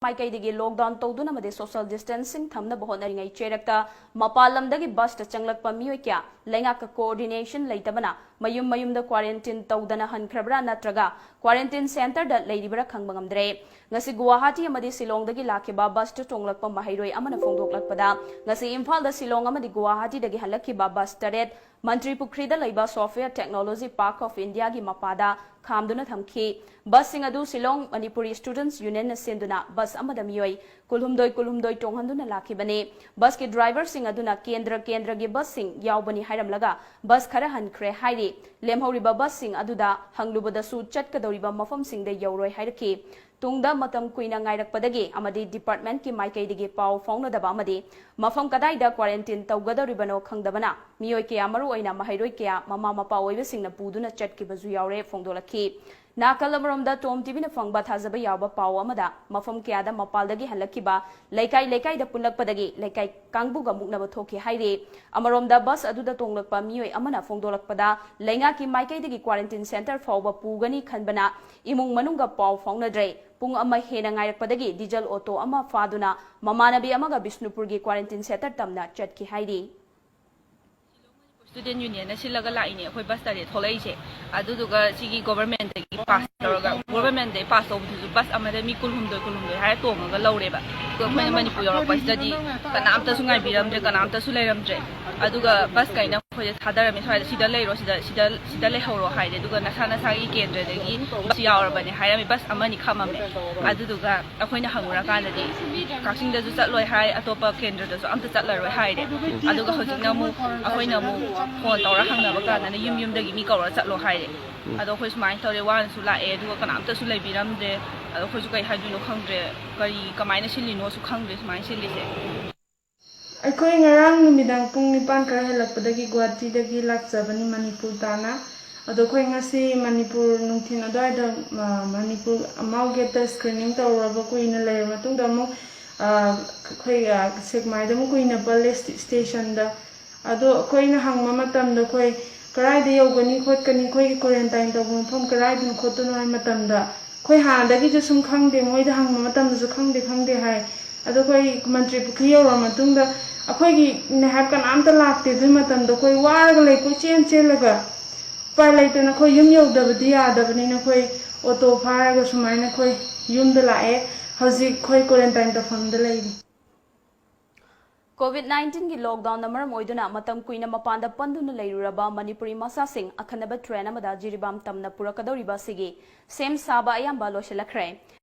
Maikaidigi lockdown tawduna made social distancing thamna bahonari cherakta Mapal lamdagi bus ta changlakpa miyoi kya lengak coordination leitabana mayum da quarantine tawdana hankrabra natraga quarantine center da leiribra khangbangamdre ngasi Guwahati amadi Silong dagi lakhiba bus ta tonglakpa mahairoi amana phongdoklakpada ngasi Imphal da Silong amadi Guwahati dagi halakhiba bus taret Mantri Pukrida Laiba Software Technology Park of India gi mapada khamduna thamki bus sing adu Silong Manipuri Students Union na senduna bus amada miyoi kulhumdoi tonghanduna lakhibane bus ki driver sing aduna kendra gi bus sing yaubani hairamlaga bus khara hankre hairi lemhoriba bus sing aduda hanglubada su chatkadoriba mafam sing de yauroi hairaki tungda matam kuina ngairakpadagi amadi department ki maikaidigi pau faunadaba amadi mafam kadaida quarantine tawgadoribano khangdabana miyoi kya maru oina mahairoi kya mama mapa oibasingna puduna chatkibazu yaure fongdolaki Nakalamromda Tom TV na fangba thazaba yawba pau amada mafam kyada mapaldagi halakiba laikai da punlakpadagi laikai kangbuga muknaba thoki haire amaromda bus aduda tonglakpa miyoi amana fongdolakpada lainga ki maikai quarantine center fawba pugani khanbana imung manunga pau faunadre pung ama hena ngairakpadagi diesel auto ama faduna mamanabi amaga Bishnupur gi quarantine center tamna chatki haire Student Union na sila galain eh, bus tadi tholai se. Adu juga sigi government dagi pass toroga government dagi pass over tu bus amada mi kulhumdoi hai to mga laure ba. Ko khoi na Manipur yorok bus tadi kanam ta sungai biram je kanam ta sulai ram je. Adu ga bus kaina khoi thadar mi thai sida lei ro sida lei horo hai de duga na sana sagi kendra dagi bus yaur ba ne hai mi bus amani khamam ne. Adu duga akhoi na hangura kan dagi kaksing da ju chatloi hai atopa kendra da ju amta chatlaroi hai de. Adu ga hojik na mu akhoi na mu phone tawra hangna kana yum dagi mi kawra chatlo haire ado khoi smai tawre wan su la e du kana amta su lai biram de ado khoi su kai haju no khangre kari kamaina silino su khangre smai silise aikoi ngarang numidang pung nipan kar helakpadagi Guwahati dagi lakjabani Manipur tana ado khoi ngasi Manipur nungthin adai da Manipur amau get screening tawraba kuina lay matung da mo khoi sekmai da mo kuina police station da ado koi na hang mama tam da koi karai da yogani khot kani koi quarantine da mafam karai dun khotun hai matam da koi ha da gi ju sum khang de moi da hang mama tam da khang de hai ado koi Mantri Pukri yora matung da akhoi gi ne hab kan am ta lakte du matam da koi war ga le ko chen laga pai lai ta na koi yum yog da bdi ya da bani na koi auto phara ga sumai na koi yum da la e haji koi quarantine da fam da lai COVID-19 gi lockdown namar moiduna matam kuina mapanda panduna leiruraba Manipuri machasing akhanaba train amada jiribam tamna purakadoriba sigi sem saba ayamba loshelakhre